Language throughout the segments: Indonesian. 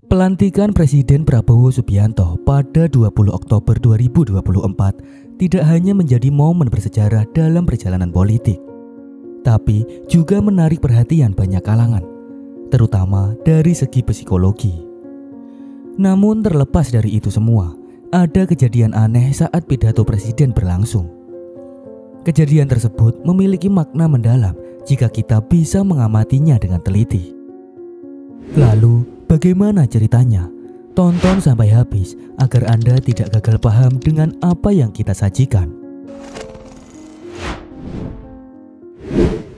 Pelantikan Presiden Prabowo Subianto pada 20 Oktober 2024 tidak hanya menjadi momen bersejarah dalam perjalanan politik, tapi juga menarik perhatian banyak kalangan, terutama dari segi psikologi. Namun terlepas dari itu semua, ada kejadian aneh saat pidato presiden berlangsung. Kejadian tersebut memiliki makna mendalam jika kita bisa mengamatinya dengan teliti. Lalu, bagaimana ceritanya? Tonton sampai habis agar Anda tidak gagal paham dengan apa yang kita sajikan.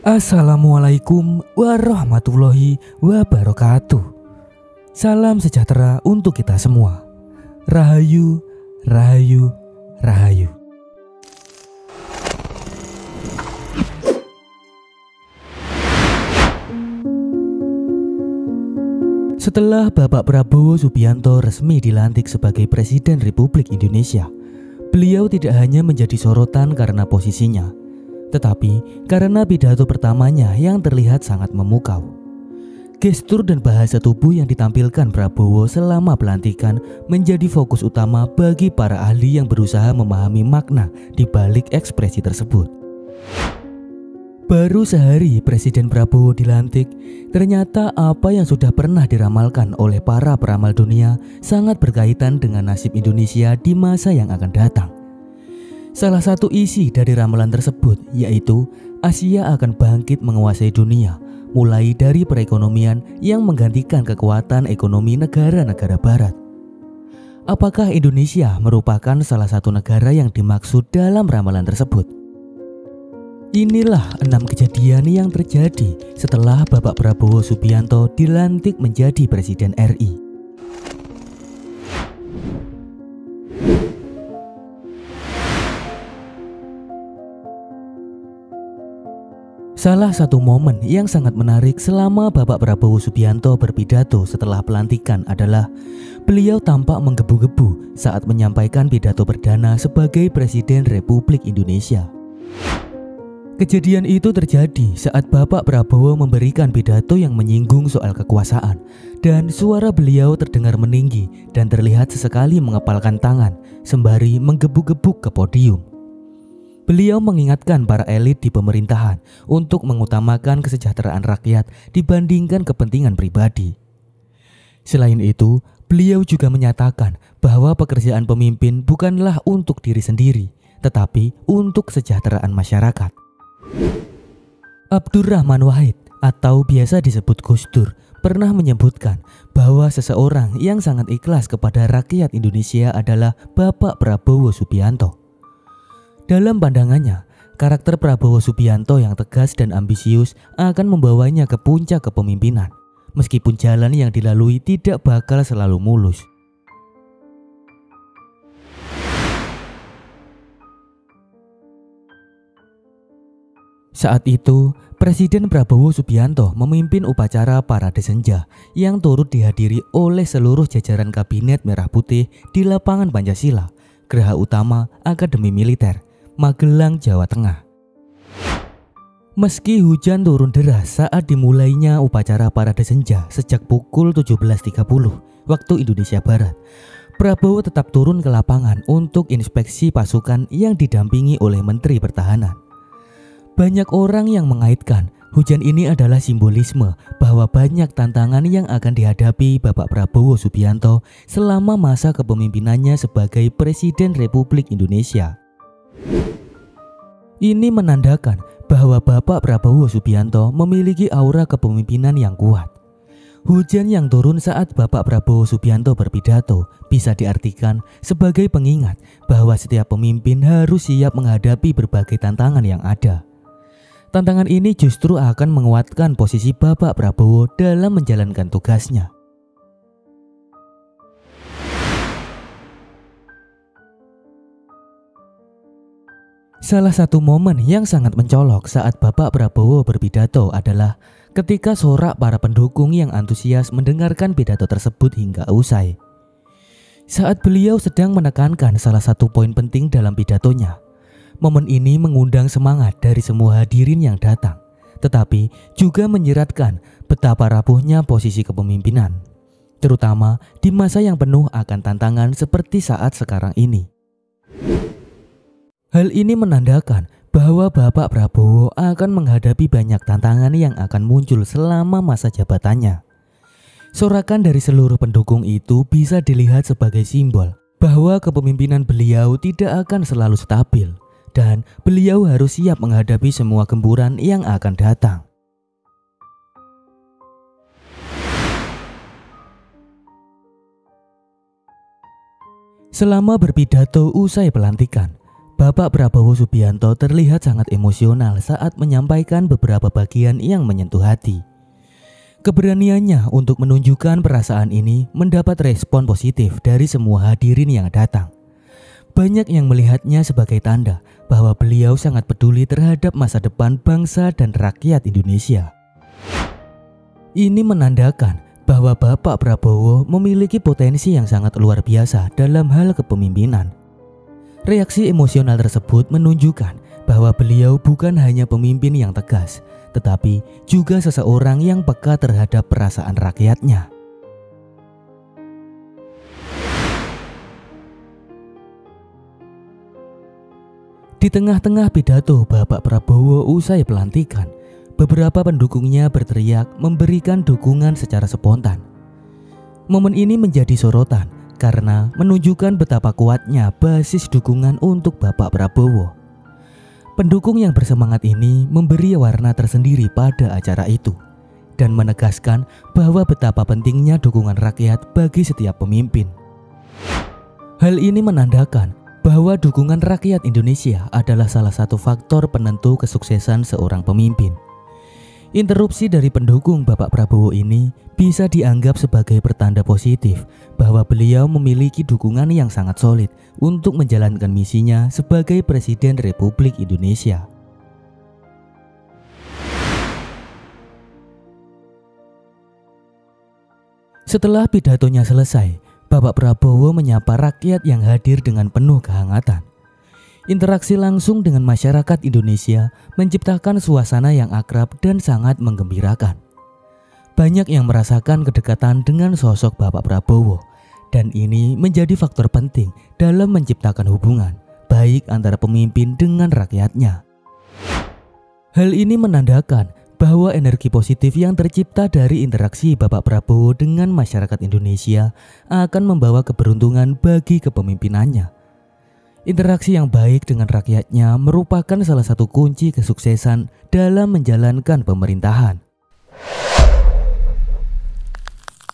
Assalamualaikum warahmatullahi wabarakatuh. Salam sejahtera untuk kita semua. Rahayu, rahayu, rahayu. Setelah Bapak Prabowo Subianto resmi dilantik sebagai Presiden Republik Indonesia, beliau tidak hanya menjadi sorotan karena posisinya, tetapi karena pidato pertamanya yang terlihat sangat memukau. Gestur dan bahasa tubuh yang ditampilkan Prabowo selama pelantikan menjadi fokus utama bagi para ahli yang berusaha memahami makna di balik ekspresi tersebut. Baru sehari Presiden Prabowo dilantik, ternyata apa yang sudah pernah diramalkan oleh para peramal dunia sangat berkaitan dengan nasib Indonesia di masa yang akan datang. Salah satu isi dari ramalan tersebut yaitu Asia akan bangkit menguasai dunia, mulai dari perekonomian yang menggantikan kekuatan ekonomi negara-negara barat. Apakah Indonesia merupakan salah satu negara yang dimaksud dalam ramalan tersebut? Inilah 6 kejadian yang terjadi setelah Bapak Prabowo Subianto dilantik menjadi Presiden RI. Salah satu momen yang sangat menarik selama Bapak Prabowo Subianto berpidato setelah pelantikan adalah beliau tampak menggebu-gebu saat menyampaikan pidato perdana sebagai Presiden Republik Indonesia. Kejadian itu terjadi saat Bapak Prabowo memberikan pidato yang menyinggung soal kekuasaan, dan suara beliau terdengar meninggi dan terlihat sesekali mengepalkan tangan sembari menggebuk-gebuk ke podium. Beliau mengingatkan para elit di pemerintahan untuk mengutamakan kesejahteraan rakyat dibandingkan kepentingan pribadi. Selain itu, beliau juga menyatakan bahwa pekerjaan pemimpin bukanlah untuk diri sendiri, tetapi untuk kesejahteraan masyarakat. Abdurrahman Wahid atau biasa disebut Gus Dur pernah menyebutkan bahwa seseorang yang sangat ikhlas kepada rakyat Indonesia adalah Bapak Prabowo Subianto. Dalam pandangannya, karakter Prabowo Subianto yang tegas dan ambisius akan membawanya ke puncak kepemimpinan, meskipun jalan yang dilalui tidak bakal selalu mulus. Saat itu, Presiden Prabowo Subianto memimpin upacara Parade Senja yang turut dihadiri oleh seluruh jajaran Kabinet Merah Putih di lapangan Pancasila, Geraha Utama Akademi Militer, Magelang, Jawa Tengah. Meski hujan turun deras saat dimulainya upacara Parade Senja sejak pukul 17.30 waktu Indonesia Barat, Prabowo tetap turun ke lapangan untuk inspeksi pasukan yang didampingi oleh Menteri Pertahanan. Banyak orang yang mengaitkan hujan ini adalah simbolisme bahwa banyak tantangan yang akan dihadapi Bapak Prabowo Subianto selama masa kepemimpinannya sebagai Presiden Republik Indonesia. Ini menandakan bahwa Bapak Prabowo Subianto memiliki aura kepemimpinan yang kuat. Hujan yang turun saat Bapak Prabowo Subianto berpidato bisa diartikan sebagai pengingat bahwa setiap pemimpin harus siap menghadapi berbagai tantangan yang ada. Tantangan ini justru akan menguatkan posisi Bapak Prabowo dalam menjalankan tugasnya. Salah satu momen yang sangat mencolok saat Bapak Prabowo berpidato adalah ketika sorak para pendukung yang antusias mendengarkan pidato tersebut hingga usai. Saat beliau sedang menekankan salah satu poin penting dalam pidatonya, momen ini mengundang semangat dari semua hadirin yang datang, tetapi juga menyeratkan betapa rapuhnya posisi kepemimpinan. terutama di masa yang penuh akan tantangan seperti saat sekarang ini. Hal ini menandakan bahwa Bapak Prabowo akan menghadapi banyak tantangan yang akan muncul selama masa jabatannya. Sorakan dari seluruh pendukung itu bisa dilihat sebagai simbol bahwa kepemimpinan beliau tidak akan selalu stabil dan beliau harus siap menghadapi semua gempuran yang akan datang. Selama berpidato usai pelantikan, Bapak Prabowo Subianto terlihat sangat emosional saat menyampaikan beberapa bagian yang menyentuh hati. Keberaniannya untuk menunjukkan perasaan ini mendapat respon positif dari semua hadirin yang datang. Banyak yang melihatnya sebagai tanda bahwa beliau sangat peduli terhadap masa depan bangsa dan rakyat Indonesia. Ini menandakan bahwa Bapak Prabowo memiliki potensi yang sangat luar biasa dalam hal kepemimpinan. Reaksi emosional tersebut menunjukkan bahwa beliau bukan hanya pemimpin yang tegas, tetapi juga seseorang yang peka terhadap perasaan rakyatnya. Di tengah-tengah pidato Bapak Prabowo usai pelantikan, beberapa pendukungnya berteriak memberikan dukungan secara spontan. Momen ini menjadi sorotan karena menunjukkan betapa kuatnya basis dukungan untuk Bapak Prabowo. Pendukung yang bersemangat ini memberi warna tersendiri pada acara itu dan menegaskan bahwa betapa pentingnya dukungan rakyat bagi setiap pemimpin. Hal ini menandakan bahwa dukungan rakyat Indonesia adalah salah satu faktor penentu kesuksesan seorang pemimpin. Interupsi dari pendukung Bapak Prabowo ini bisa dianggap sebagai pertanda positif bahwa beliau memiliki dukungan yang sangat solid untuk menjalankan misinya sebagai Presiden Republik Indonesia. Setelah pidatonya selesai, Bapak Prabowo menyapa rakyat yang hadir dengan penuh kehangatan. Interaksi langsung dengan masyarakat Indonesia menciptakan suasana yang akrab dan sangat menggembirakan. Banyak yang merasakan kedekatan dengan sosok Bapak Prabowo, dan ini menjadi faktor penting dalam menciptakan hubungan baik antara pemimpin dengan rakyatnya. Hal ini menandakan bahwa energi positif yang tercipta dari interaksi Bapak Prabowo dengan masyarakat Indonesia akan membawa keberuntungan bagi kepemimpinannya. Interaksi yang baik dengan rakyatnya merupakan salah satu kunci kesuksesan dalam menjalankan pemerintahan.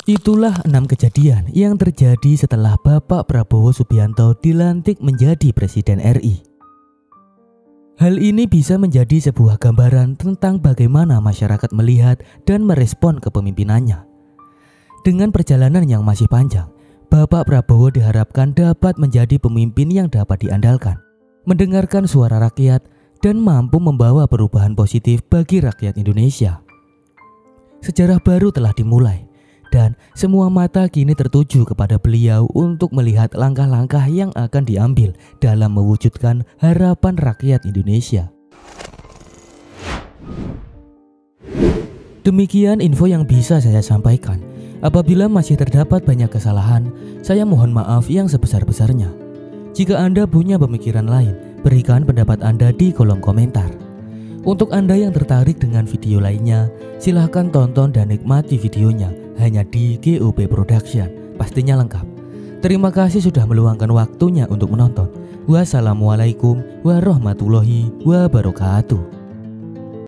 Itulah 6 kejadian yang terjadi setelah Bapak Prabowo Subianto dilantik menjadi Presiden RI. Hal ini bisa menjadi sebuah gambaran tentang bagaimana masyarakat melihat dan merespon kepemimpinannya. Dengan perjalanan yang masih panjang, Bapak Prabowo diharapkan dapat menjadi pemimpin yang dapat diandalkan, mendengarkan suara rakyat, dan mampu membawa perubahan positif bagi rakyat Indonesia. Sejarah baru telah dimulai, dan semua mata kini tertuju kepada beliau untuk melihat langkah-langkah yang akan diambil dalam mewujudkan harapan rakyat Indonesia. Demikian info yang bisa saya sampaikan. Apabila masih terdapat banyak kesalahan, saya mohon maaf yang sebesar-besarnya. Jika Anda punya pemikiran lain, berikan pendapat Anda di kolom komentar. Untuk Anda yang tertarik dengan video lainnya, silahkan tonton dan nikmati videonya hanya di GOP Production, pastinya lengkap. Terima kasih sudah meluangkan waktunya untuk menonton. Wassalamualaikum warahmatullahi wabarakatuh.